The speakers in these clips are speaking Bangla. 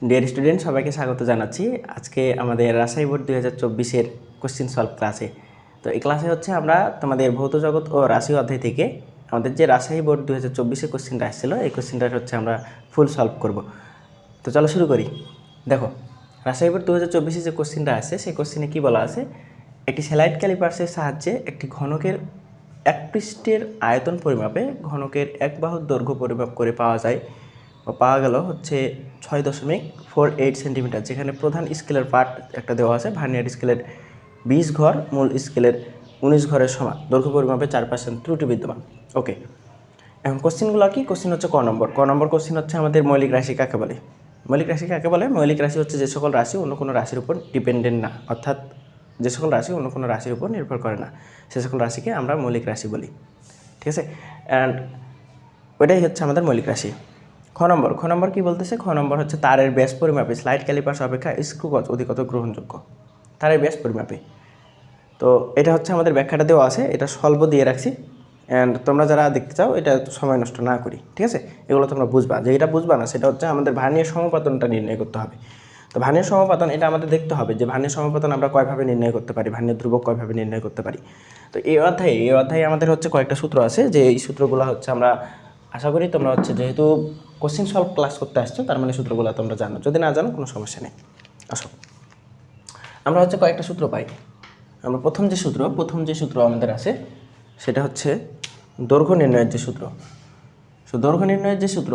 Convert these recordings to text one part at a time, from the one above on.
ডিয়ার স্টুডেন্ট, সবাইকে স্বাগত জানাচ্ছি আজকে আমাদের রাজশাহী বোর্ড 2024-এর কোশ্চেন সলভ ক্লাসে। তো এই ক্লাসে হচ্ছে আমরা তোমাদের ভৌত জগৎ ও রাশি অধ্যায় থেকে আমাদের যে রাজশাহী বোর্ড 2024-এর কোশ্চেনটা আসছিল এই কোশ্চেনটা হচ্ছে আমরা ফুল সলভ করব। তো চলো শুরু করি। দেখো, রাজশাহী বোর্ড 2024-এ যে কোশ্চেনটা আসছে সেই কোশ্চেনে কী বলা আছে, একটি স্যালাইড ক্যালিপার্সের সাহায্যে একটি ঘনকের এক পৃষ্ঠের আয়তন পরিমাপে ঘনকের এক বাহুর দৈর্ঘ্য পরিমাপ করে পাওয়া গেল হচ্ছে 6.48 সেন্টিমিটার, যেখানে প্রধান স্কেলের পার্ট একটা দেওয়া আছে, ভার্নিয়ার স্কেলের 20 ঘর মূল স্কেলের 19 ঘরের সমান, দৈর্ঘ্য পরিমাপে 4% ত্রুটি বিদ্যমান। ওকে, এখন কোশ্চেনগুলো কি? কোশ্চেন হচ্ছে ক নম্বর কোশ্চেন হচ্ছে আমাদের মৌলিক রাশি কাকে বলে। মৌলিক রাশি কাকে বলে? মৌলিক রাশি হচ্ছে যে সকল রাশি অন্য কোনো রাশির উপর ডিপেন্ডেন্ট না, অর্থাৎ যে সকল রাশি অন্য কোনো রাশির উপর নির্ভর করে না, সে সকল রাশিকে আমরা মৌলিক রাশি বলি। ঠিক আছে, অ্যান্ড ওইটাই হচ্ছে আমাদের মৌলিক রাশি। খ নম্বর কি বলতেছে? খ নম্বর হচ্ছে তারের ব্যাস পরিমাপে স্লাইড ক্যালিপার্স অপেক্ষা স্ক্রু গজ অধিকতর গ্রহণযোগ্য। তারের ব্যাস পরিমাপে, তো এটা হচ্ছে আমাদের ব্যাখ্যাটা দেওয়া আছে, এটা সলভ দিয়ে রাখছি। অ্যান্ড তোমরা যারা দেখতে চাও এটা সময় নষ্ট না করি, ঠিক আছে, এগুলো তোমরা বুঝবা। যে এটা বুঝবা না সেটা হচ্ছে আমাদের ভার্নিয়ার সমাপতনটা নির্ণয় করতে হবে। তো ভার্নিয়ার সমাপতন এটা আমাদের দেখতে হবে যে ভার্নিয়ার সমাপতন আমরা কয়ভাবে নির্ণয় করতে পারি, ভার্নিয়ার ধ্রুবক কয়ভাবে নির্ণয় করতে পারি। তো এই অধ্যায়ে আমাদের হচ্ছে কয়েকটা সূত্র আছে, যে এই সূত্রগুলো হচ্ছে আমরা আশা করি তোমরা হচ্ছে যেহেতু কোশ্চেন সলভ ক্লাস করতে আসছো তার মানে সূত্রগুলো তোমরা জানো, যদি না জানো কোনো সমস্যা নেই। আসো, আমরা হচ্ছে কয়েকটা সূত্র পাই। আমরা প্রথম যে সূত্র আমাদের আছে সেটা হচ্ছে দৈর্ঘ্য নির্ণয়ের যে সূত্র। সো দৈর্ঘ্য নির্ণয়ের যে সূত্র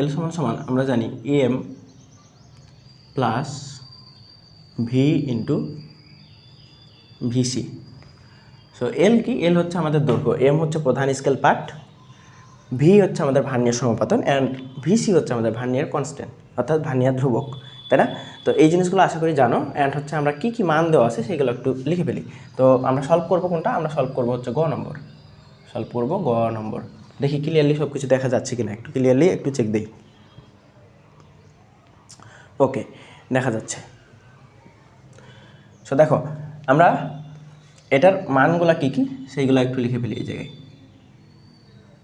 এল সমান আমরা জানি M plus V into VC. So L কি? এল হচ্ছে আমাদের দৈর্ঘ্য, এম হচ্ছে প্রধান স্কেল পার্ট, ভি হচ্ছে আমাদের ভার্নিয়ার সমাপতন, অ্যান্ড ভিসি হচ্ছে আমাদের ভার্নিয়ার কনস্ট্যান্ট অর্থাৎ ভার্নিয়ার ধ্রুবক, তাই না? তো এই জিনিসগুলো আশা করি জানো। অ্যান্ড হচ্ছে আমরা কী কী মান দেওয়া আছে সেগুলো একটু লিখে ফেলি। তো আমরা সলভ করবো কোনটা? আমরা সলভ করবো হচ্ছে গ নম্বর। দেখি ক্লিয়ারলি সব কিছু দেখা যাচ্ছে কিনা, একটু ক্লিয়ারলি একটু চেক দিই। ওকে, দেখা যাচ্ছে। সো দেখো, আমরা এটার মানগুলা কী কী সেইগুলো একটু লিখে ফেলি এই জায়গায়।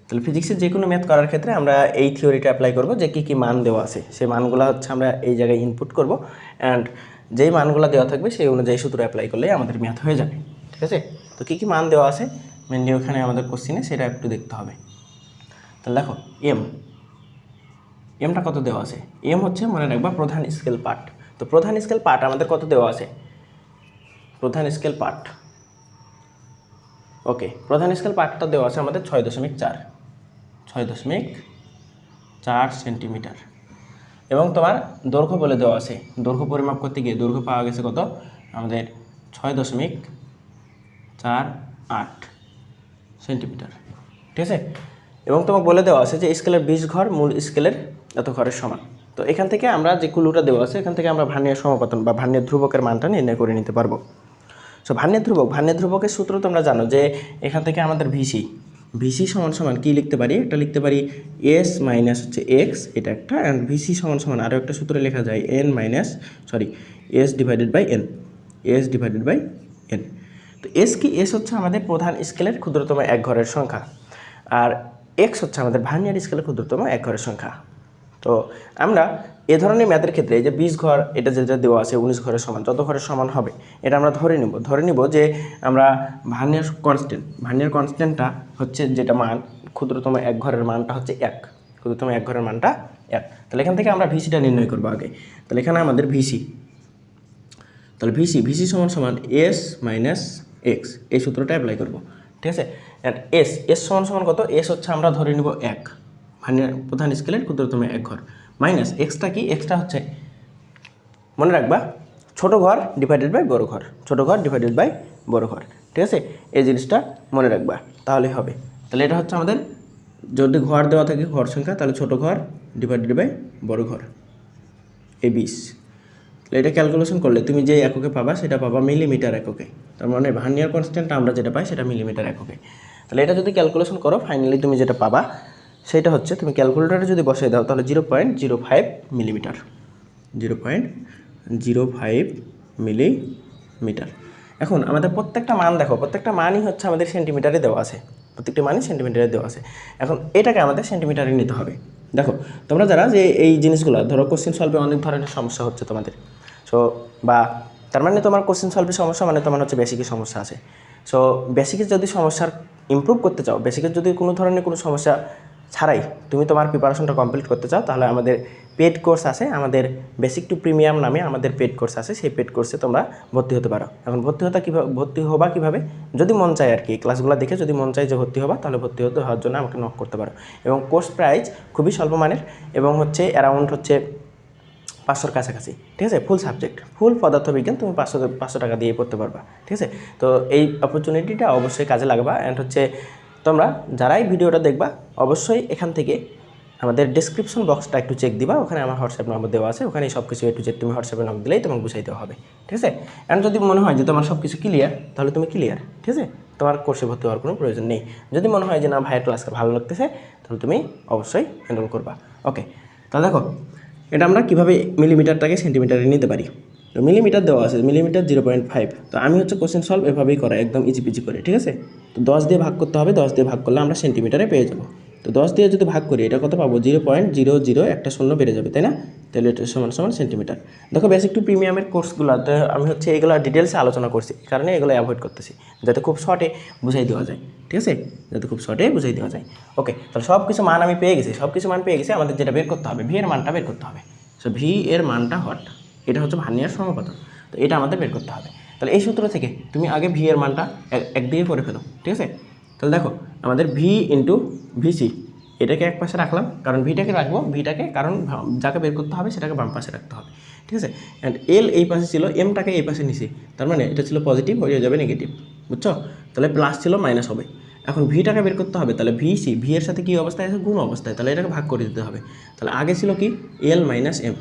তাহলে ফিজিক্সের যে কোনো ম্যাথ করার ক্ষেত্রে আমরা এই থিওরিটা অ্যাপ্লাই করব, যে কী কী মান দেওয়া আছে সেই মানগুলো হচ্ছে আমরা এই জায়গায় ইনপুট করব, অ্যান্ড যেই মানগুলো দেওয়া থাকবে সেই অনুযায়ী সূত্র অ্যাপ্লাই করলে আমাদের ম্যাথ হয়ে যাবে। ঠিক আছে, তো কী কী মান দেওয়া আছে মেনলি ওখানে আমাদের কোশ্চিনে সেটা একটু দেখতে হবে। তাহলে দেখো, এমটা কত দেওয়া আছে? এম হচ্ছে মনে রাখবা প্রধান স্কেল পার্ট। তো প্রধান স্কেল পার্ট আমাদের কত দেওয়া আছে? প্রধান স্কেল পার্ট, ওকে, প্রধান স্কেল পার্টটা দেওয়া আছে আমাদের 6.4 সেন্টিমিটার, এবং তোমার দৈর্ঘ্য বলে দেওয়া আছে। দৈর্ঘ্য পরিমাপ করতে গিয়ে দৈর্ঘ্য পাওয়া গেছে কত? আমাদের 6.48 সেন্টিমিটার। ঠিক আছে, এবং তোমাকে বলে দেওয়া আছে যে স্কেলের 20 ঘর মূল স্কেলের এত ঘরের সমান। তো এখান থেকে আমরা যে কুলুটা দেওয়া আছে এখান থেকে আমরা ভার্নিয়ার সমাপতন বা ভার্নিয়ার ধ্রুবকের মানটা নির্ণয় করে নিতে পারবো। সো ভার্নিয়ার ধ্রুবকের সূত্র তোমরা জানো, যে এখান থেকে আমাদের ভিসি সমান কী লিখতে পারি? একটা লিখতে পারি এস মাইনাস হচ্ছে এক্স, এটা একটা, অ্যান্ড ভিসি সমান আরও একটা সূত্রে লেখা যায় এস ডিভাইডেড বাই এন। তো এস কি? এস হচ্ছে আমাদের প্রধান স্কেলের ক্ষুদ্রতম এক ঘরের সংখ্যা, আর এক্স হচ্ছে আমাদের ভার্নিয়ার স্কেলের ক্ষুদ্রতম এক ঘরের সংখ্যা। তো আমরা এ ধরনের ম্যাথের ক্ষেত্রে যে 20 ঘর এটা যেটা দেওয়া আছে 19 ঘরের সমান, যত ঘরের সমান হবে এটা আমরা ধরে নিব যে আমরা ভার্নিয়ার কনস্ট্যান্টটা হচ্ছে যেটা মান, ক্ষুদ্রতম এক ঘরের মানটা হচ্ছে 1, ক্ষুদ্রতম এক ঘরের মানটা 1। তাহলে এখান থেকে আমরা ভিসিটা নির্ণয় করবো আগে। তাহলে এখানে আমাদের ভিসি সমান এস মাইনাস এক্স, এই সূত্রটা অ্যাপ্লাই করবো। ঠিক আছে, অ্যান্ড এস সমান কত? এস হচ্ছে আমরা ধরে নিব 1, ভার্নিয়ার প্রধান স্কেলের ক্ষুদ্রতম এক ঘর, মাইনাস এক্সটা কি? এক্সটা হচ্ছে মনে রাখবা ছোট ঘর ডিভাইডেড বাই বড় ঘর, ঠিক আছে, এই জিনিসটা মনে রাখবা তাহলে হবে। তাহলে এটা হচ্ছে আমাদের, যদি ঘর দেওয়া থাকে ঘর সংখ্যা, তাহলে ছোট ঘর ডিভাইডেড বাই বড় ঘর, এই 20। তাহলে এটা ক্যালকুলেশন করলে তুমি যে এককে পাবা সেটা পাবা মিলিমিটার এককে, তার মানে ভার্নিয়ার কনস্ট্যান্ট আমরা যেটা পাই সেটা মিলিমিটার এককে। তাহলে এটা যদি ক্যালকুলেশন করো ফাইনালি তুমি যেটা পাবা সেটা হচ্ছে, তুমি ক্যালকুলেটারে যদি বসিয়ে দাও তাহলে 0.05 মিলিমিটার, 0.05 মিলিমিটার। এখন আমাদের প্রত্যেকটা মান দেখো, প্রত্যেকটা মানই হচ্ছে আমাদের সেন্টিমিটারে দেওয়া আছে, এখন এটাকে আমাদের সেন্টিমিটারে নিতে হবে। দেখো তোমরা যারা যে এই জিনিসগুলো ধরো কোশ্চেন সলভে অনেক ধরনের সমস্যা হচ্ছে তোমাদের, সো বা তার মানে তোমার কোশ্চেন সলভে সমস্যা মানে তোমার হচ্ছে বেসিকের সমস্যা আছে। সো বেসিকের যদি সমস্যার ইমপ্রুভ করতে চাও, বেসিকের যদি কোনো ধরনের কোনো সমস্যা ছাড়াই তুমি তোমার প্রিপারেশনটা কমপ্লিট করতে চাও, তাহলে আমাদের পেড কোর্স আছে, আমাদের বেসিক টু প্রিমিয়াম নামে আমাদের পেড কোর্স আছে। সেই পেড কোর্সে তোমরা ভর্তি হতে পারো। এখন ভর্তি হবা কীভাবে, যদি মন চায় আর কি, ক্লাসগুলো দেখে যদি মন চায় যে ভর্তি হবা, তাহলে ভর্তি হওয়ার জন্য আমাকে নক করতে পারো। এবং কোর্স প্রাইস খুবই স্বল্প মানের এবং হচ্ছে অ্যারাউন্ড হচ্ছে 500-র কাছাকাছি, ঠিক আছে। ফুল সাবজেক্ট, ফুল পদার্থবিজ্ঞান তুমি 500 টাকা দিয়ে পড়তে পারবা, ঠিক আছে। তো এই অপরচুনিটিটা অবশ্যই কাজে লাগবা। অ্যান্ড হচ্ছে তোমরা যারাই ভিডিওটা দেখবা অবশ্যই এখান থেকে আমাদের ডিসক্রিপশন বক্সটা একটু চেক দিবা, ওখানে আমার হোয়াটসঅ্যাপ নম্বর দেওয়া আছে, ওখানে সব কিছু একটু তুমি হোয়াটসঅ্যাপে নক দিলেই তোমাকে বুঝাই দেওয়া হবে, ঠিক আছে। অ্যান্ড যদি মনে হয় যে তোমার সব কিছু ক্লিয়ার, তাহলে তুমি ক্লিয়ার, ঠিক আছে, তোমার কোর্সে ভর্তি হওয়ার কোনো প্রয়োজন নেই। যদি মনে হয় যে না ভাইয়ের ক্লাসটা ভালো লাগতেছে, তাহলে তুমি অবশ্যই এনরোল করবা। ওকে, তাহলে দেখো এটা আমরা কীভাবে মিলিমিটারটাকে সেন্টিমিটারে নিতে পারি। তো মিলিমিটার দেওয়া আছে, মিলিমিটার 0.5। তো আমি হচ্ছে কোশ্চেন সলভ এভাবেই করা, একদম ইজিপিজি করে, ঠিক আছে। তো 10 দিয়ে ভাগ করতে হবে, 10 দিয়ে ভাগ করলে আমরা সেন্টিমিটারে পেয়ে যাবো। তো 10 দিয়ে যদি ভাগ করি এটা কত পাবো, 0.00 একটা শূন্য বেড়ে যাবে, তাই না। তাহলে এটা সমান সমান সেন্টিমিটার। দেখো বেসিক টু প্রিমিয়ামের কোর্সগুলোতে আমি হচ্ছে এগুলো ডিটেলসে আলোচনা করছি, কারণে এগুলো অ্যাভয়েড করতেছি, যাতে খুব শর্টে বুঝাই দেওয়া যায়, ঠিক আছে, যাতে খুব শর্টে বুঝাই দেওয়া যায়। ওকে, তাহলে সব কিছু মান আমি পেয়ে গেছি, সব কিছু মান পেয়ে গেছি। আমাদের যেটা বের করতে হবে, ভি এর মানটা বের করতে হবে। সো ভি এর মানটা হট, এটা হচ্ছে ভার্নিয়ার সমাপতন। তো এটা আমাদের বের করতে হবে। তাহলে এই সূত্র থেকে তুমি আগে ভি এর মানটা একদিকে করে ফেলো, ঠিক আছে। তাহলে দেখো আমাদের ভি ইন্টু ভিসি, এটাকে এক পাশে রাখলাম, কারণ ভিটাকে রাখবো, ভিটাকে কারণ যাকে বের করতে হবে সেটাকে বাম পাশে রাখতে হবে, ঠিক আছে। অ্যান্ড এল এই পাশে ছিল, এমটাকে এই পাশে নিছি, তার মানে এটা ছিল পজিটিভ, হয়ে যাবে নেগেটিভ, বুঝছো। তাহলে প্লাস ছিল মাইনাস হবে। এখন ভিটাকে বের করতে হবে, তাহলে ভিসি, ভি এর সাথে কী অবস্থায় আছে, গুণ অবস্থায়, তাহলে এটাকে ভাগ করে দিতে হবে। তাহলে আগে ছিল কি এল মাইনাস এম,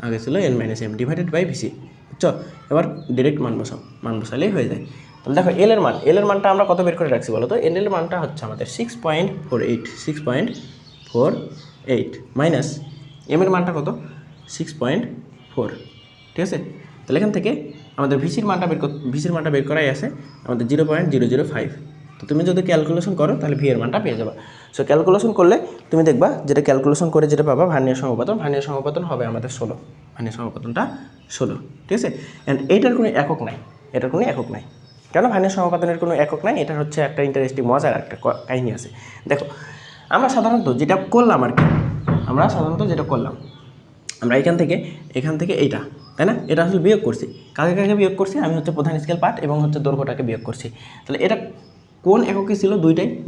আগে ছিল L minus M divided by VC, বুঝছো। এবার ডিরেক্ট মান বসাও, মান বসালেই হয়ে যায়। তাহলে দেখো এল এর মানটা আমরা কত বের করে রাখছি বলো তো। এল এর মানটা হচ্ছে আমাদের 6.48, 6.48 মাইনাস এম এর মানটা কত, 6.4, ঠিক আছে। তাহলে এখান থেকে আমাদের ভিসির মানটা বের করাই আছে আমাদের 0.005। তো তুমি যদি ক্যালকুলেশন করো তাহলে ভি এর মানটা পেয়ে যাবে। সো ক্যালকুলেশন করলে তুমি দেখবা যেটা ক্যালকুলেশন করে যেটা পাবা ভার্নিয়ার সমাপতন হবে আমাদের 16, ভার্নিয়ার সমাপতনটা 16, ঠিক আছে। অ্যান্ড এইটার কোনো একক নাই, কেন ভার্নিয়ার সমাপতনের কোনো একক নাই, এটার হচ্ছে একটা ইন্টারেস্টিং মজার একটা কাহিনী আছে। দেখো আমরা সাধারণত যেটা করলাম আর কি, আমরা এখান থেকে এইটা, তাই না, এটা আসলে বিয়োগ করছি, কাকে বিয়োগ করছি, আমি হচ্ছে প্রধান স্কেল পার্ট এবং হচ্ছে দৈর্ঘ্যটাকে বিয়োগ করছি। তাহলে এটা কোন এককে ছিল,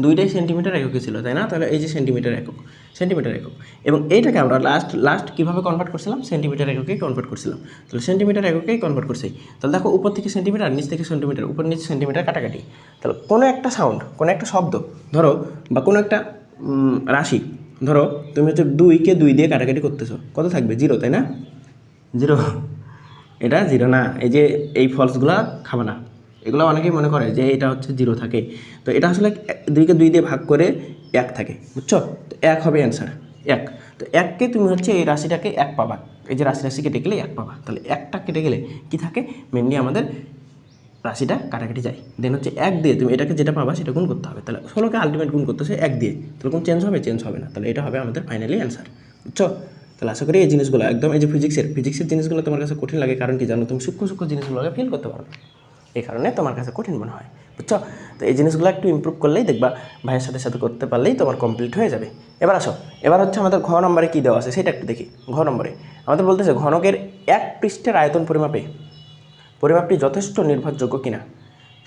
দুইটাই সেন্টিমিটার এককে ছিল, তাই না। তাহলে এই যে সেন্টিমিটার একক এবং এইটাকে আমরা লাস্ট কীভাবে কনভার্ট করছিলাম, সেন্টিমিটার এককেই কনভার্ট করছিলাম। তাহলে সেন্টিমিটার এককেই কনভার্ট করছি। তাহলে দেখো উপর থেকে সেন্টিমিটার, নিচ থেকে সেন্টিমিটার, উপর নিচে সেন্টিমিটার কাটাকাটি। তাহলে কোনো একটা সাউন্ড, কোনো একটা শব্দ ধরো বা কোনো একটা রাশি ধরো, তুমি হচ্ছে 2কে 2 দিয়ে কাটাকাটি করতেছো, কত থাকবে, 0, তাই না, 0। এটা 0 না, এই যে এই ফলসগুলো খাবে না, এগুলো অনেকেই মনে করে যে এটা হচ্ছে 0 থাকে। তো এটা আসলে 2কে 2 দিয়ে ভাগ করে 1 থাকে, বুঝছো। তো 1 হবে অ্যান্সার, 1। তো 1কে তুমি হচ্ছে এই রাশিটাকে 1 পাবা, এই যে রাশি কেটে গেলে 1 পাবা। তাহলে 1টা কেটে গেলে কি থাকে, মেনলি আমাদের রাশিটা কাটাকাটি যায়। দেন হচ্ছে 1 দিয়ে তুমি এটাকে যেটা পাবা সেটা গুণ করতে হবে। তাহলে 16কে আলটিমেট গুণ করতেছে 1 দিয়ে, তাহলে কোন চেঞ্জ হবে না। তাহলে এটা হবে আমাদের ফাইনালি অ্যান্সার, বুঝছো। তাহলে আশা করি এই জিনিসগুলো একদম, এই যে ফিজিক্সের জিনিসগুলো তোমার কাছে কঠিন লাগে, কারণ কি জানো, তুমি সূক্ষ্ম জিনিসগুলোকে ফিল করতে পারো, এই কারণে তোমার কাছে কঠিন মনে হয়, বুঝছো। তো এই জিনিসগুলো একটু ইমপ্রুভ করলেই দেখবা, ভাইয়ের সাথে করতে পারলেই তোমার কমপ্লিট হয়ে যাবে। এবার হচ্ছে আমাদের ঘ নম্বরে কী দেওয়া আছে সেটা একটু দেখি। ঘ নম্বরে আমাদের বলতেছে ঘনকের 1 পৃষ্ঠের আয়তন পরিমাপটি যথেষ্ট নির্ভরযোগ্য কিনা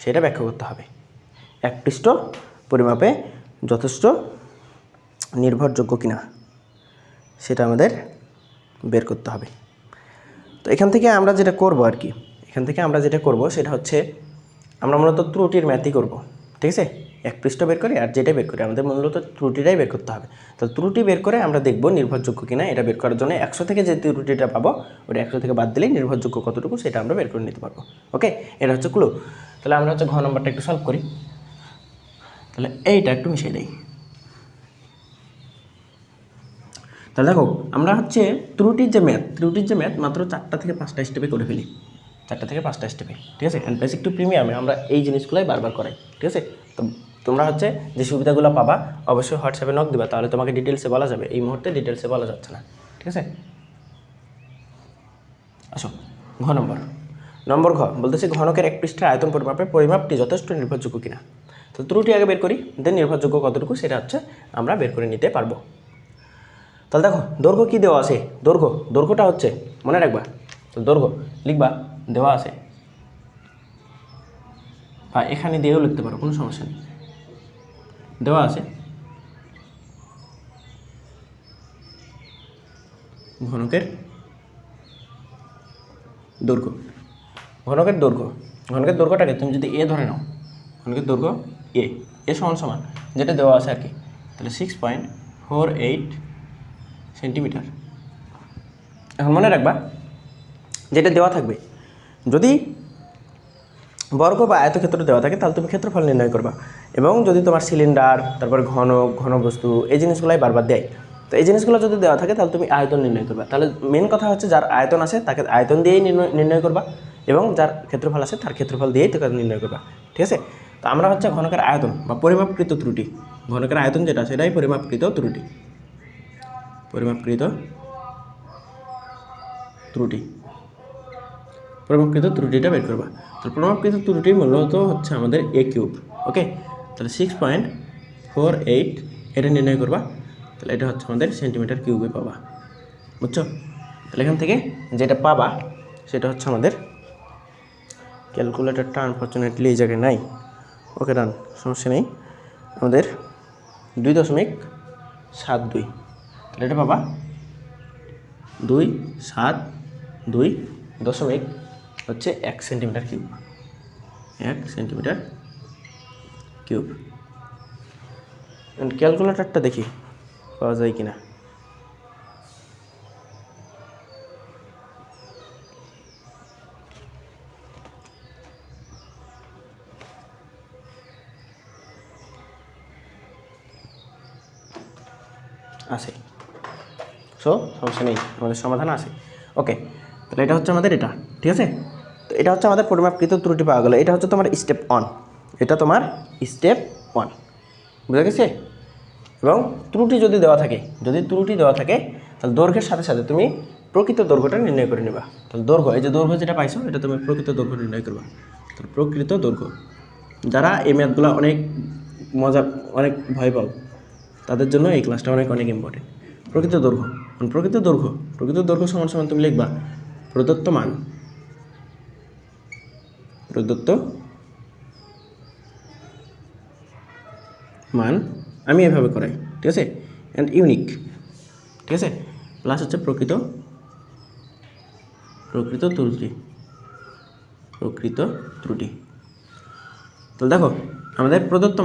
সেটা ব্যাখ্যা করতে হবে। 1 পৃষ্ঠ পরিমাপে যথেষ্ট নির্ভরযোগ্য কিনা সেটা আমাদের বের করতে হবে। তো এখান থেকে আমরা যেটা করব সেটা হচ্ছে আমরা মূলত ত্রুটির ম্যাথই করব, ঠিক আছে। 1 পৃষ্ঠ বের করি আর যেটাই বের করি আমাদের মূলত ত্রুটিটাই বের করতে হবে। তো ত্রুটি বের করে আমরা দেখব নির্ভরযোগ্য কিনা। এটা বের করার জন্য 100 থেকে যে ত্রুটিটা পাবো ওটা 100 থেকে বাদ দিলেই নির্ভরযোগ্য কতটুকু সেটা আমরা বের করে নিতে পারবো। ওকে, এটা হচ্ছে ক্লু। তাহলে আমরা হচ্ছে ঘ নম্বরটা একটু সলভ করি। তাহলে এইটা একটু মিশিয়ে দিই। তাহলে দেখো আমরা হচ্ছে ত্রুটির যে ম্যাথ মাত্র 4টা থেকে 5টা স্টেপে করে ফেলি, 4টা থেকে 5টা স্টেপে, ঠিক আছে। অ্যান্ড বেসিক টু প্রিমিয়ামে আমরা এই জিনিসগুলোই বারবার করাই, ঠিক আছে। তো তোমরা হচ্ছে যে সুবিধাগুলো পাবা অবশ্যই হোয়াটসঅ্যাপে নক দিবা, তাহলে তোমাকে ডিটেলসে বলা যাবে। এই মুহূর্তে ডিটেলসে বলা যাচ্ছে না, ঠিক আছে। আসো ঘ নম্বর ঘ বলতেছে ঘনকের এক পৃষ্ঠের আয়তন পরিমাপের পরিমাপটি যথেষ্ট নির্ভরযোগ্য কিনা। তো ত্রুটি আগে বের করি, দেন নির্ভরযোগ্য কতটুকু সেটা হচ্ছে আমরা বের করে নিতে পারবো। তাহলে দেখো দৈর্ঘ্য কী দেওয়া আছে, দৈর্ঘ্যটা হচ্ছে মনে রাখবা, তো দৈর্ঘ্য লিখবা দেওয়া আছে, বা এখানে দিয়েও লিখতে পারো, কোনো সমস্যা নেই। দেওয়া আছে ঘনকের দৈর্ঘ্য, ঘনকের দৈর্ঘ্যটাকে তুমি যদি এ ধরে নাও, ঘনকের দৈর্ঘ্য এ সমান সমান যেটা দেওয়া আছে আর কি, তাহলে 6.48 সেন্টিমিটার। এখন মনে রাখবা যেটা দেওয়া থাকবে, যদি বর্গ বা আয়তক্ষেত্র দেওয়া থাকে তাহলে তুমি ক্ষেত্রফল নির্ণয় করবা, এবং যদি তোমার সিলিন্ডার, তারপরে ঘনবস্তু এই জিনিসগুলাই বারবার দেয়, তো এই জিনিসগুলো যদি দেওয়া থাকে তাহলে তুমি আয়তন নির্ণয় করবা। তাহলে মেন কথা হচ্ছে যার আয়তন আছে তাকে আয়তন দিয়েই নির্ণয় করবা, এবং যার ক্ষেত্রফল আছে তার ক্ষেত্রফল দিয়েই তাকে নির্ণয় করবা, ঠিক আছে। তো আমরা হচ্ছে ঘনকের আয়তন বা পরিমাপকৃত ত্রুটি, ঘনকের আয়তন যেটা সেটাই পরিমাপকৃত ত্রুটি, পরিমাপকৃত ত্রুটিটা বের করবা। তো পরিমাপকৃত ত্রুটির মূলত হচ্ছে আমাদের a³ ওকে। তাহলে 6.48 এটা নির্ণয় করবা, তাহলে এটা হচ্ছে আমাদের সেন্টিমিটার কিউবে পাবা, বুঝছো। তাহলে এখান থেকে যেটা পাবা সেটা হচ্ছে আমাদের, ক্যালকুলেটরটা আনফর্চুনেটলি এই জায়গায় নাই, ওকে ডান, সমস্যা নেই, আমাদের 2.72, তাহলে এটা পাবা 272 হচ্ছে 1 সেন্টিমিটার কিউব, 1 সেন্টিমিটার কিউব। ক্যালকুলেটরটা দেখি পাওয়া যায় কিনা। আছে, সমস্যা নেই, আমাদের সমাধান আছে, ওকে। তাহলে এটা হচ্ছে আমাদের এটা, ঠিক আছে। তো এটা হচ্ছে আমাদের পরিমাপকৃত ত্রুটি পাওয়া গেল, এটা হচ্ছে তোমার স্টেপ 1, এটা তোমার স্টেপ 1, বুঝা গেছে। এবং ত্রুটি যদি দেওয়া থাকে তাহলে দৈর্ঘ্যের সাথে সাথে তুমি প্রকৃত দৈর্ঘ্যটা নির্ণয় করে নেবা। তাহলে দৈর্ঘ্য, এই যে দৈর্ঘ্য যেটা পাইছো এটা তুমি প্রকৃত দৈর্ঘ্য নির্ণয় করবা। তাহলে প্রকৃত দৈর্ঘ্য, যারা এই ম্যাথগুলো অনেক অনেক ভয় পাও তাদের জন্য এই ক্লাসটা অনেক ইম্পর্টেন্ট। প্রকৃত দৈর্ঘ্য সমান সমান তুমি লিখবা প্রদত্ত মান, আমি এভাবে করাই, ঠিক আছে, অ্যান্ড ইউনিক, ঠিক আছে, প্লাস হচ্ছে প্রকৃত ত্রুটি। তাহলে দেখো আমাদের প্রদত্ত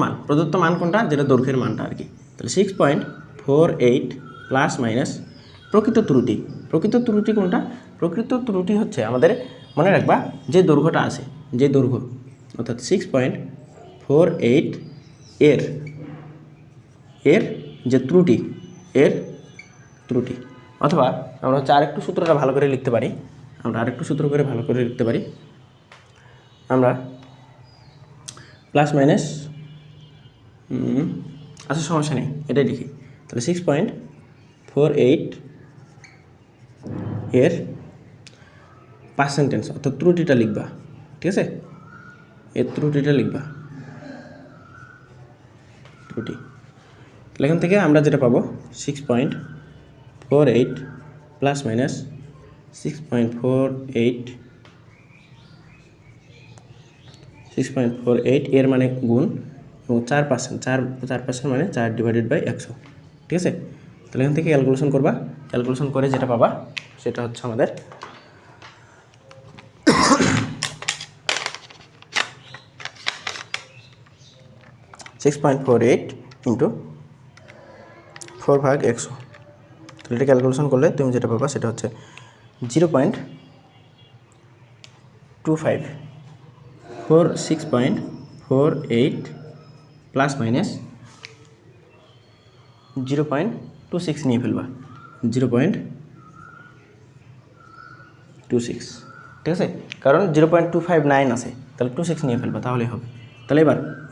মান কোনটা, যেটা দৈর্ঘ্যের মানটা আর কি। তাহলে 6.48 প্লাস মাইনাস প্রকৃত ত্রুটি কোনটা, প্রকৃত ত্রুটি হচ্ছে আমাদের, মনে রাখবা যে দৈর্ঘ্যটা আছে, যে দৈর্ঘ্য অর্থাৎ 6.48 এর যে ত্রুটি, অথবা আমরা হচ্ছে আরেকটু সূত্রটা ভালো করে লিখতে পারি, আমরা প্লাস মাইনাস, আচ্ছা সমস্যা নেই, এটাই লিখি। তাহলে 6.48 এর পার্সেন্টেজ অর্থাৎ ত্রুটিটা লিখবা, ঠিক আছে, এর ত্রুটিটা লিখবা, ত্রুটি। তাহলে এখান থেকে আমরা যেটা পাবো 6.48 প্লাস মাইনাস 6.48 এর মানে গুণ, এবং 4% মানে 4/100, ঠিক আছে। তাহলে এখান থেকে ক্যালকুলেশন করে যেটা পাবা সেটা হচ্ছে আমাদের 6.48 ইন্টু 4/100। তাহলে এটা ক্যালকুলেশন করলে তুমি যেটা পাবা সেটা হচ্ছে 0.25, 6.48 প্লাস মাইনাস 0.26 নিয়ে ফেলবা, 0.26, ঠিক আছে, কারণ 0.259 আছে, তাহলে 26 নিয়ে ফেলবা তাহলেই হবে, তাহলে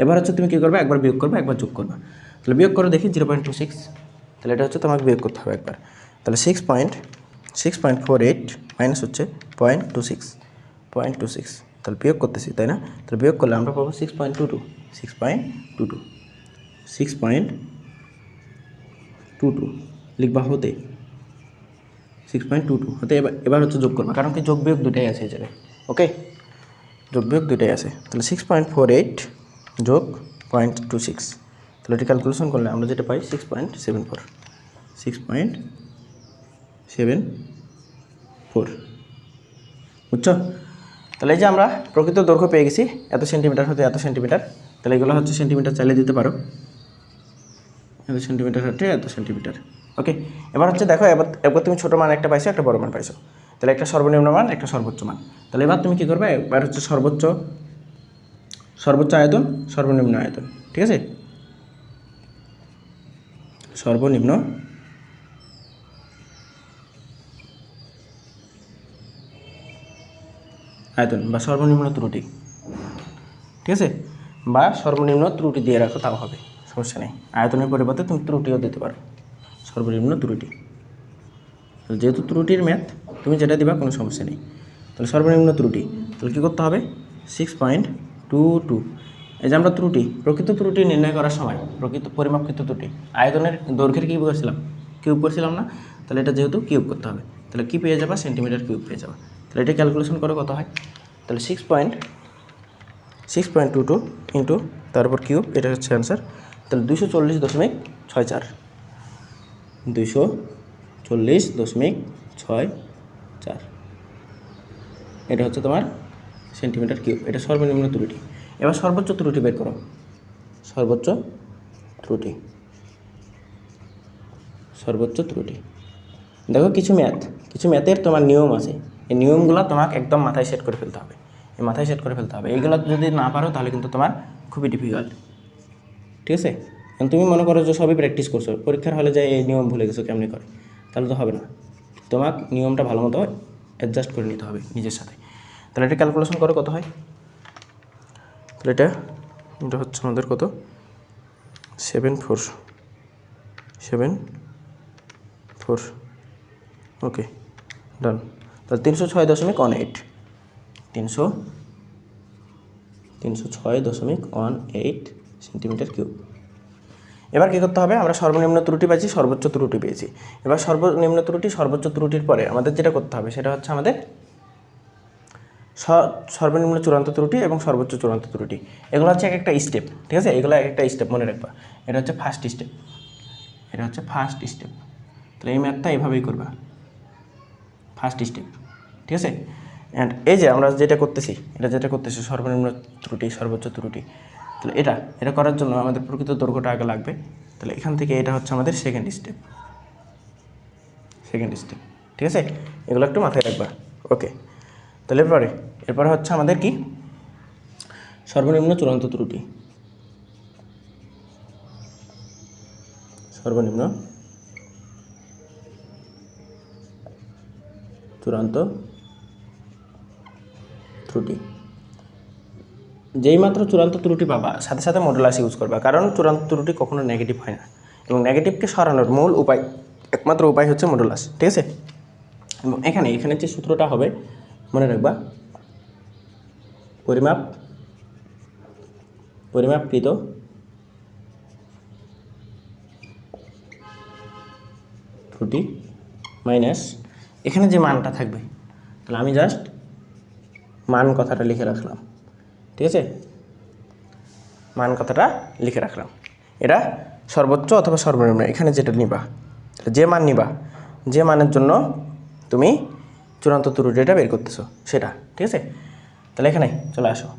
এবার হচ্ছে তুমি কী করবে, একবার বিয়োগ করবে, একবার যোগ করবে। তাহলে বিয়োগ করে দেখি 0.26, তাহলে এটা হচ্ছে তোমাকে বিয়োগ করতে হবে একবার। তাহলে 6.48 মাইনাস হচ্ছে 0.26, তাহলে বিয়োগ করতেছি, তাই না? তাহলে বিয়োগ করলে আমরা পাবো 6.22 লিখবা হতে 6.22 হতে। এবার হচ্ছে যোগ করবা, কারণ কি যোগ বিয়োগ দুটাই আছে এই জায়গায়। ওকে, যোগ বিয়োগ দুটাই আছে। তাহলে 6.48 যোগ 0.26, তাহলে এটি ক্যালকুলেশন করলে আমরা যেটা পাই 6.74 বুঝছো? তাহলে এই যে আমরা প্রকৃত দৈর্ঘ্য পেয়ে গেছি, এত সেন্টিমিটার হতে এত সেন্টিমিটার। তাহলে এগুলো হচ্ছে সেন্টিমিটার, চাইলে দিতে পারো, এত সেন্টিমিটার হচ্ছে এত সেন্টিমিটার। ওকে, এবার হচ্ছে দেখো, এবার তুমি ছোটো মান একটা পাইছো, একটা বড় মান পাইছো, তাহলে একটা সর্বনিম্ন মান, একটা সর্বোচ্চ মান। তাহলে এবার তুমি কী করবে, এবার হচ্ছে সর্বোচ্চ আয়তন, সর্বনিম্ন আয়তন, ঠিক আছে? সর্বনিম্ন আয়তন বা সর্বনিম্ন ত্রুটি, ঠিক আছে? বা সর্বনিম্ন ত্রুটি দিয়ে রাখো, তাও হবে, সমস্যা নেই। আয়তনের পরিবর্তে তুমি ত্রুটিও দিতে পারো, সর্বনিম্ন ত্রুটি। যেহেতু ত্রুটির ম্যাথ, তুমি যেটা দিবা কোনো সমস্যা নেই। তাহলে সর্বনিম্ন ত্রুটি, তাহলে কী করতে হবে, 6.22। এই যে আমরা প্রকৃত ত্রুটি নির্ণয় করার সময় প্রকৃত পরিমাপকৃত ত্রুটি আয়তনের দৈর্ঘ্যের কী করেছিলাম, কিউব করছিলাম না? তাহলে এটা যেহেতু কিউব করতে হবে, তাহলে কী পেয়ে যাবা, সেন্টিমিটার কিউব পেয়ে যাবা। তাহলে এটা ক্যালকুলেশন করে কত হয়, তাহলে 6.22 ইন্টু তারপর কিউব, এটা হচ্ছে অ্যান্সার। তাহলে 240.64, 240.64, এটা হচ্ছে তোমার সেন্টিমিটার কিউব। এটা সর্বনিম্ন ত্রুটি। এবার সর্বোচ্চ ত্রুটি বের করো, সর্বোচ্চ ত্রুটি। দেখো কিছু ম্যাথের তোমার নিয়ম আছে, এই নিয়মগুলো তোমাকে একদম মাথায় সেট করে ফেলতে হবে, এইগুলো যদি না পারো তাহলে কিন্তু তোমার খুবই ডিফিকাল্ট, ঠিক আছে? কারণ তুমি মনে করো যে সবই প্র্যাকটিস করছো, পরীক্ষার হলে যায় এই নিয়ম ভুলে গেছো কেমনি করে, তাহলে তো হবে না। তোমাকে নিয়মটা ভালো মতো অ্যাডজাস্ট করে নিতে হবে নিজের সাথে। তাহলে এটা ক্যালকুলেশন করে কত হয়, তাহলে এটা হচ্ছে আমাদের কত, 7.4। ওকে, ডান। তাহলে 306.18, 306.18 সেন্টিমিটার কিউব। এবার কী করতে হবে, আমরা সর্বনিম্ন ত্রুটি পেয়েছি, সর্বোচ্চ ত্রুটি পেয়েছি। এবার সর্বনিম্ন ত্রুটি, সর্বোচ্চ ত্রুটির পরে আমাদের যেটা করতে হবে সেটা হচ্ছে আমাদের সর্বনিম্ন চূড়ান্ত ত্রুটি এবং সর্বোচ্চ চূড়ান্ত ত্রুটি। এগুলো হচ্ছে একটা স্টেপ, ঠিক আছে? এগুলো একটা স্টেপ মনে রাখবা। এটা হচ্ছে ফার্স্ট স্টেপ, তাহলে এই ম্যাথটা এইভাবেই করবা, ফার্স্ট স্টেপ, ঠিক আছে? অ্যান্ড এই যে আমরা যেটা করতেছি সর্বনিম্ন ত্রুটি, সর্বোচ্চ ত্রুটি। তাহলে এটা করার জন্য আমাদের প্রকৃত দৈর্ঘ্যটা আগে লাগবে। তাহলে এখান থেকে এটা হচ্ছে আমাদের সেকেন্ড স্টেপ, ঠিক আছে? এগুলো একটু মাথায় রাখবা। ওকে, তাহলে এরপরে হচ্ছে আমাদের কি, সর্বনিম্ন চূড়ান্ত ত্রুটি, যেই মাত্র চূড়ান্ত ত্রুটি পাবা সাথে সাথে মডুলাস ইউজ করবা, কারণ চূড়ান্ত ত্রুটি কখনো নেগেটিভ হয় না, এবং নেগেটিভকে সরানোর মূল একমাত্র উপায় হচ্ছে মডুলাস, ঠিক আছে? এবং এখানে যে সূত্রটা হবে মনে রাখবা, পরিমাপকৃত ত্রুটি মাইনাস এখানে যে মানটা থাকবে, তাহলে আমি জাস্ট মান কথাটা লিখে রাখলাম, ঠিক আছে? এটা সর্বোচ্চ অথবা সর্বনিম্ন, এখানে যেটা নিবা, যে মান নিবা, যে মানের জন্য তুমি চূড়ান্ত ত্রুটিটা বের করতেছো সেটা, ঠিক আছে? তাহলে এখানে চলে আসো,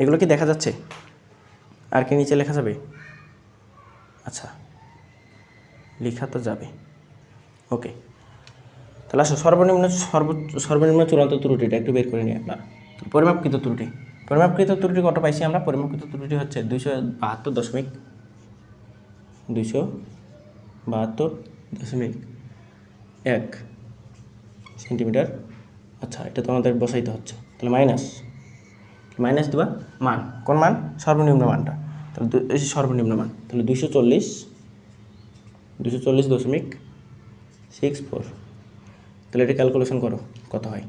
এগুলো কি দেখা যাচ্ছে? আর কি নিচে লেখা যাবে? আচ্ছা, লেখা তো যাবে। ওকে, তাহলে আসো সর্বনিম্ন চূড়ান্ত ত্রুটিটা একটু বের করে নিই আপনার। পরিমাপকৃত ত্রুটি কত পাইছি আমরা? পরিমাপকৃত ত্রুটি হচ্ছে 272.1 সেন্টিমিটার। আচ্ছা, এটা তো আমাদের বসাইতে হচ্ছে, তাহলে মাইনাস দেবা মান, কোন মান? সর্বনিম্ন মানটা। তাহলে এই সর্বনিম্ন মান, তাহলে 240.64। তাহলে এটা ক্যালকুলেশন করো কত হয়।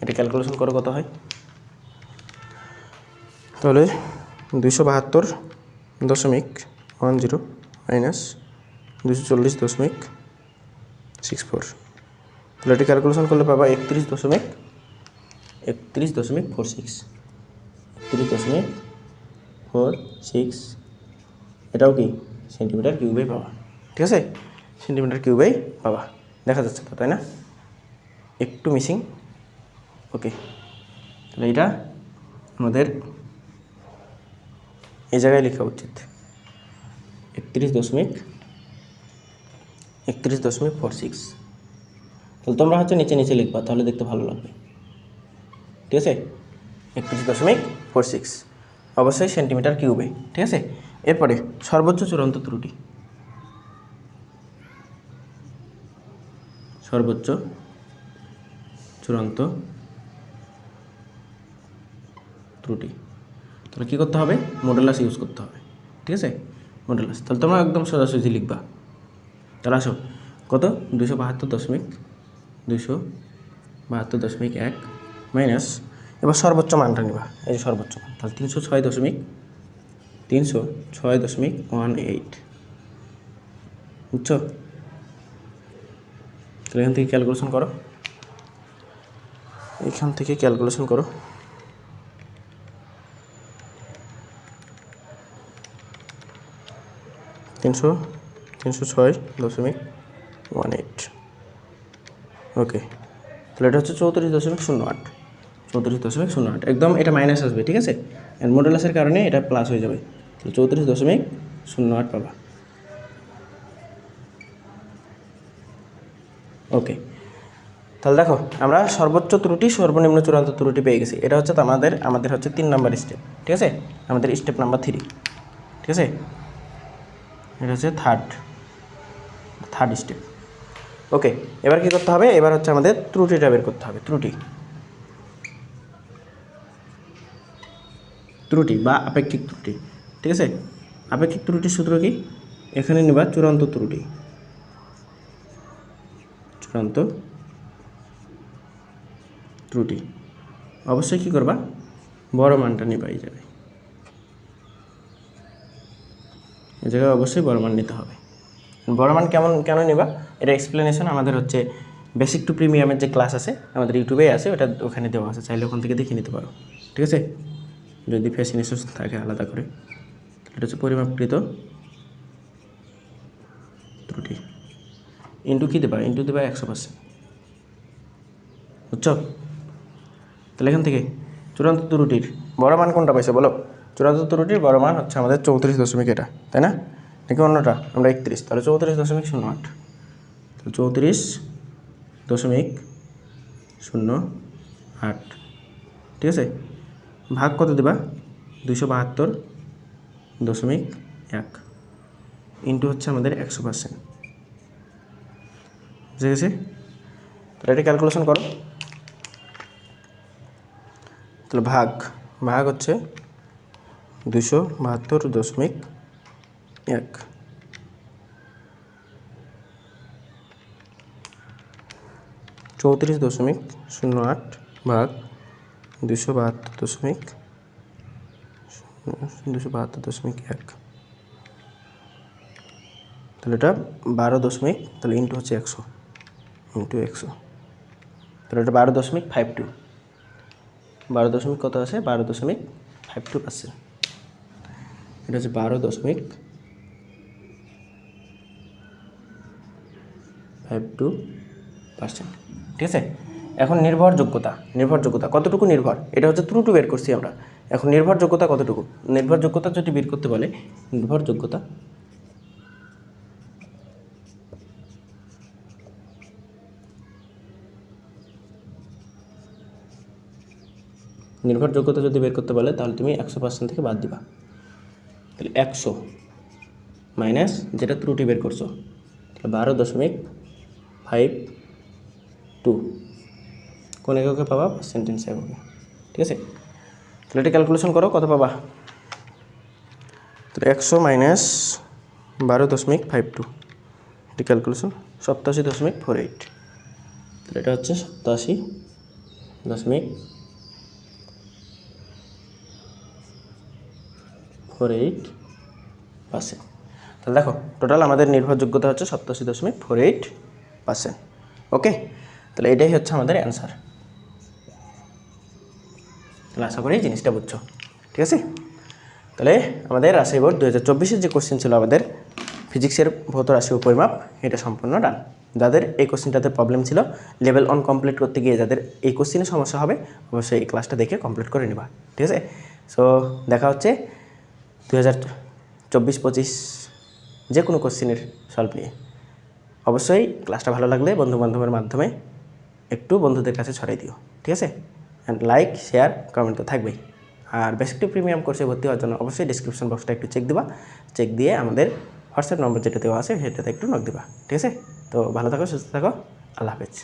এটা ক্যালকুলেশন করো কত হয়। তাহলে 272.10 মাইনাস 240.64। তাহলে এটি ক্যালকুলেশন করলে পাবা 31.46। এটাও কি সেন্টিমিটার কিউবেই পাবা, ঠিক আছে? সেন্টিমিটার কিউবেই পাবা, দেখা যাচ্ছে তো, তাই না? একটু মিসিং। ওকে, তাহলে এটা আমাদের এই জায়গায় লেখা উচিত 31.46। তাহলে তোমরা হচ্ছে নিচে নিচে লিখবা, তাহলে দেখতে ভালো লাগবে, ঠিক আছে? 31.46 অবশ্যই সেন্টিমিটার কিউবে, ঠিক আছে? এরপরে সর্বোচ্চ চূড়ান্ত ত্রুটি। সর্বোচ্চ চূড়ান্ত ত্রুটি, তাহলে কী করতে হবে? মডুলাস ইউজ করতে হবে, ঠিক আছে? মডুলাস, তাহলে তোমরা একদম সোজাসুজি লিখবা। তাহলে আসো, কত? 272.1 মাইনাস, এবার সর্বোচ্চ মানটা নিবা, এই যে সর্বোচ্চ মান, তাহলে 306.18, বুঝছো? তাহলে এখান থেকে ক্যালকুলেশন করো, 306.18। ওকে, তাহলে এটা হচ্ছে 34.08। একদম এটা মাইনাস আসবে, ঠিক আছে? অ্যান্ড মডুলাসের কারণে এটা প্লাস হয়ে যাবে, তাহলে 34.08 পাবা। ওকে, তাহলে দেখো আমরা সর্বোচ্চ ত্রুটি, সর্বনিম্ন চূড়ান্ত ত্রুটি পেয়ে গেছি। এটা হচ্ছে আমাদের হচ্ছে 3 নাম্বার স্টেপ, ঠিক আছে? আমাদের স্টেপ নাম্বার 3, ঠিক আছে? এটা হচ্ছে থার্ড স্টেপ। ওকে, এবার কী করতে হবে? এবার হচ্ছে আমাদের ত্রুটিটা বের করতে হবে। ত্রুটি বা আপেক্ষিক ত্রুটি, ঠিক আছে? আপেক্ষিক ত্রুটির সূত্র কি? এখানে নিবা চূড়ান্ত ত্রুটি। অবশ্যই কী করবা? বড় মানটা নিবা। এই জায়গায় অবশ্যই বড় মান নিতে হবে। বড় মান কেন নিবা? এটা এক্সপ্লেনেশন আমাদের হচ্ছে বেসিক টু প্রিমিয়ামের যে ক্লাস আছে আমাদের ইউটিউবেই আছে, ওখানে দেওয়া আছে, চাইলে ওখান থেকে দেখে নিতে পারো, ঠিক আছে? যদি ফ্যাসিনেশন থাকে আলাদা করে। এটা হচ্ছে পরিমাপকৃত ত্রুটি, ইন্টু কী দেবা? 100%, বুঝছো? তাহলে এখান থেকে চূড়ান্ত ত্রুটির বড় মান কোনটা পাইছো বলো? চূড়ান্ত ত্রুটির বড় মান হচ্ছে আমাদের 34 এটা, তাই না? নাকি অন্যটা? আমরা 31, তাহলে 34.08। তাহলে 34.08, ঠিক আছে? ভাগ কত দেবা? 272.1 ইন্টু হচ্ছে আমাদের 100%, বুঝে গেছে? তাহলে এটা ক্যালকুলেশন করো। তাহলে ভাগ হচ্ছে 272.1, 34.08 ভাগ 272.1, তাহলে এটা 12 তাহলে ইন্টু হচ্ছে 100, তাহলে এটা 12.52। 12 কত আছে? 12.52%। এটা হচ্ছে 12.52%, ঠিক আছে? এখন নির্ভরযোগ্যতা কতটুকু নির্ভর? এটা হচ্ছে ত্রুটি বের করছি আমরা। এখন নির্ভরযোগ্যতা কতটুকু? নির্ভরযোগ্যতা যদি বের করতে বলে, নির্ভরযোগ্যতা যদি বের করতে বলে তাহলে তুমি 100% থেকে বাদ দিবা। তাহলে 100 মাইনাস যেটা ত্রুটি বের করছো, 12.52 কোন এককে পাবা? সেন্টেন্স এককে। ঠিক আছে, তাহলে এটা ক্যালকুলেশন করো, কত পাবা? তাহলে 100 মাইনাস 12.52, এটি ক্যালকুলেশন 87.48। তাহলে এটা হচ্ছে 87.48%। তাহলে দেখো টোটাল আমাদের নির্ভরযোগ্যতা হচ্ছে 87.48%। ওকে, তাহলে এটাই হচ্ছে আমাদের অ্যান্সার। তাহলে আশা করি জিনিসটা বুঝছো। ঠিক আছে, তাহলে আমাদের রাজশাহী বোর্ড 2024-এর যে কোশ্চেন ছিল আমাদের ফিজিক্সের ভৌত রাশি ও পরিমাপ, এটা সম্পূর্ণ ডান। যাদের এই কোশ্চেনটাতে প্রবলেম ছিল, লেভেল 1 কমপ্লিট করতে গিয়ে যাদের এই কোশ্চেনে সমস্যা হবে, অবশ্যই এই ক্লাসটা দেখে কমপ্লিট করে নেবা। ঠিক আছে, সো দেখা হচ্ছে 2024-25 যে কোনো কোশ্চেনের সলভ নিয়ে। অবশ্যই ক্লাসটা ভালো লাগলে বন্ধুবান্ধবের মাধ্যমে একটু বন্ধুদের কাছে ছড়াই দিও। ঠিক আছে, অ্যান্ড লাইক, শেয়ার, কমেন্ট তো থাকবেই। আর বেসিক টু প্রিমিয়াম কোর্সে ভর্তি হওয়ার জন্য অবশ্যই ডিসক্রিপশন বক্সটা একটু চেক দিবা। চেক দিয়ে আমাদের হোয়াটসঅ্যাপ নম্বর যেটা দেওয়া আছে সেটাতে একটু নক দিবা। ঠিক আছে, তো ভালো থাকো, সুস্থ থাকো, আল্লাহ হাফেজ।